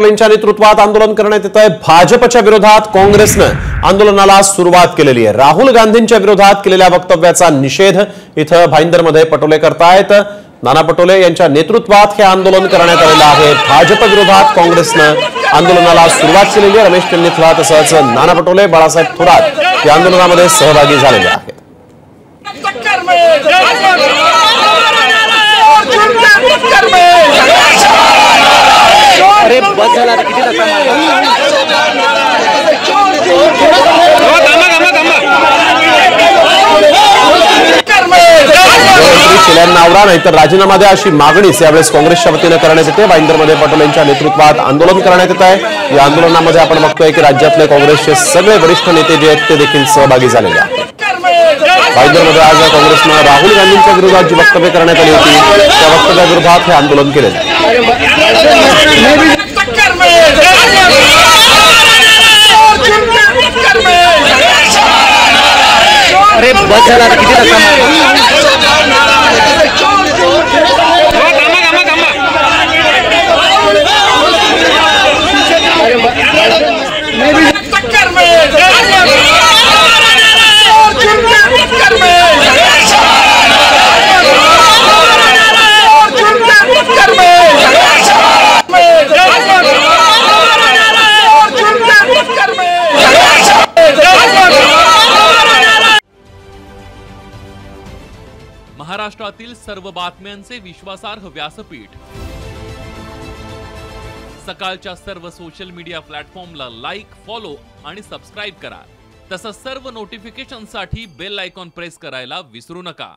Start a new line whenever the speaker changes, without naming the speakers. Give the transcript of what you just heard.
पटोलेंच्या नेतृत्वात आंदोलन करण्यात येत आहे। भाजपच्या विरोधात काँग्रेसनं आंदोलनाला सुरुवात केलेली आहे। राहुल गांधींच्या विरोधात केलेल्या वक्तव्याचा निषेध इथं भाईंदरमध्ये पटोले करतायत। नाना पटोले यांच्या नेतृत्वात हे आंदोलन करण्यात आलेलं आहे। भाजप विरोधात काँग्रेसनं आंदोलनाला सुरुवात केलेली आहे। रमेश टेंगीथला तसंच नाना पटोले, बाळासाहेब थोरात या आंदोलनामध्ये सहभागी झालेले आहेत।
अरे बस झाला किती धक्का
नावरा नाहीतर राजीनामा द्या अशी मागणी यावेळेस काँग्रेसच्या वतीने करण्यात येते। भाईंदरमध्ये पटोलेंच्या नेतृत्वात आंदोलन करण्यात येत आहे। या आंदोलनामध्ये आपण बघतोय की राज्यातले काँग्रेसचे सगळे वरिष्ठ नेते जे आहेत ते देखील सहभागी झालेले आहेत। भाईंदरमध्ये आज काँग्रेसनं राहुल गांधींच्या विरोधात जी वक्तव्य करण्यात आली होती त्या वक्तव्याविरोधात हे आंदोलन केले जाते।
अरे बस झाला किती धक्का
महाराष्ट्रातील सर्व बातम्यांचे विश्वासार्ह व्यासपीठ सकाळच्या सर्व सोशल मीडिया प्लॅटफॉर्मला लाईक, फॉलो आणि सबस्क्राइब करा। तसंच सर्व नोटिफिकेशनसाठी बेल आयकॉन प्रेस करायला विसरू नका।